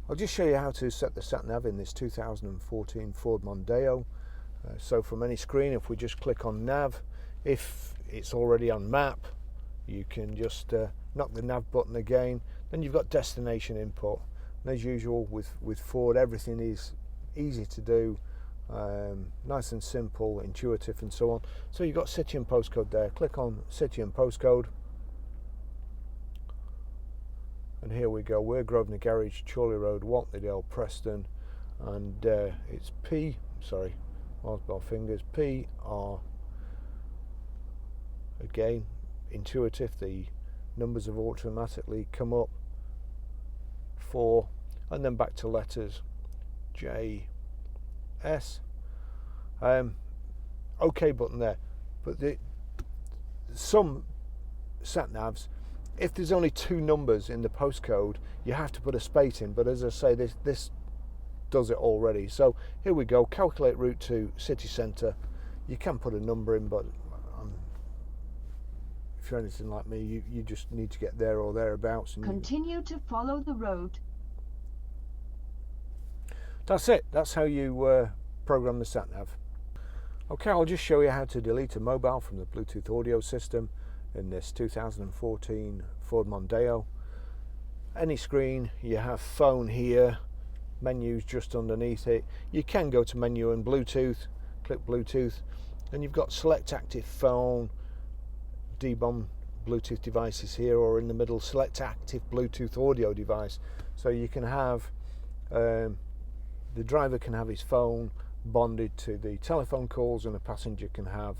I'll just show you how to set the sat-nav in this 2014 Ford Mondeo. So from any screen, if we just click on nav, if it's already on map, you can just knock the nav button again. Then you've got destination input. And as usual with Ford, everything is easy to do, nice and simple, intuitive and so on. So you've got city and postcode there. Click on city and postcode. And here we go. We're Grosvenor Garage, Chorley Road, Whatleydale, Preston, and it's Marsbell Fingers, PR. Again, intuitive. The numbers have automatically come up. 4, and then back to letters. JS. OK button there. But some sat navs, if there's only 2 numbers in the postcode, you have to put a space in. But as I say, this does it already. So here we go. Calculate route to city centre. You can put a number in, but if you're anything like me, you just need to get there or thereabouts. And continue to follow the road. That's it. That's how you program the sat nav. Okay, I'll just show you how to delete a mobile from the Bluetooth audio system in this 2014 Ford Mondeo. Any screen, you have phone here, menus just underneath it. You can go to menu and Bluetooth, click Bluetooth, and you've got select active phone, debomb Bluetooth devices here, or in the middle, select active Bluetooth audio device. So you can have, the driver can have his phone bonded to the telephone calls, and a passenger can have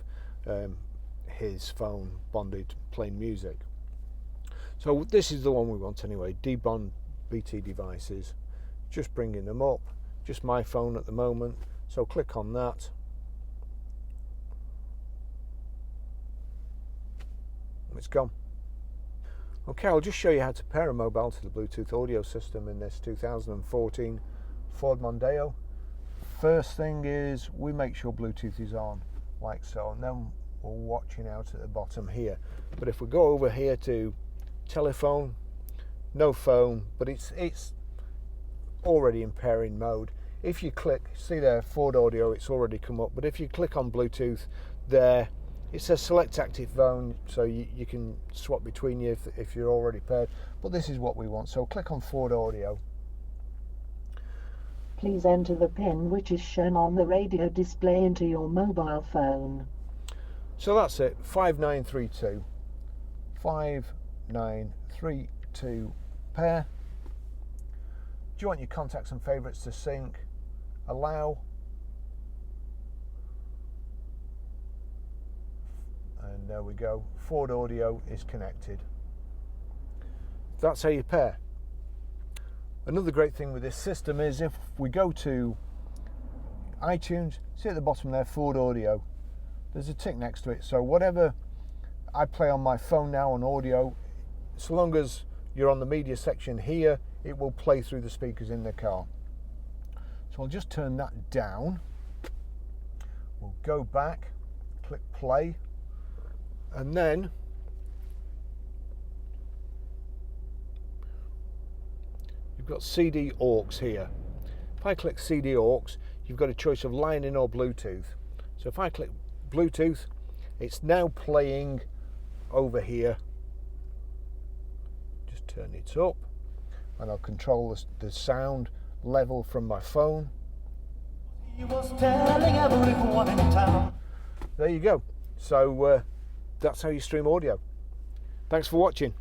his phone bonded playing music. So this is the one we want anyway. Debond BT devices, just bringing them up. Just my phone at the moment, so click on that. It's gone. Okay, I'll just show you how to pair a mobile to the Bluetooth audio system in this 2014 Ford Mondeo. First thing is we make sure Bluetooth is on, like so, and then we're watching out at the bottom here. But if we go over here to telephone, no phone, but it's already in pairing mode. If you click, see there, Ford Audio, it's already come up, but if you click on Bluetooth there, it says select active phone, so you can swap between you if you're already paired, but this is what we want. So click on Ford Audio. Please enter the PIN which is shown on the radio display into your mobile phone. So that's it, 5932. 5932 pair. Do you want your contacts and favourites to sync? Allow. And there we go, Ford Audio is connected. That's how you pair. Another great thing with this system is if we go to iTunes, see at the bottom there, Ford Audio, there's a tick next to it. So whatever I play on my phone now on audio, so long as you're on the media section here, it will play through the speakers in the car. So I'll just turn that down. We'll go back, click play, and then you've got CD aux here. If I click CD aux, you've got a choice of line in or Bluetooth. So if I click Bluetooth, it's now playing over here. Just turn it up, and I'll control the sound level from my phone. He was telling everyone in town. There you go. So that's how you stream audio. Thanks for watching.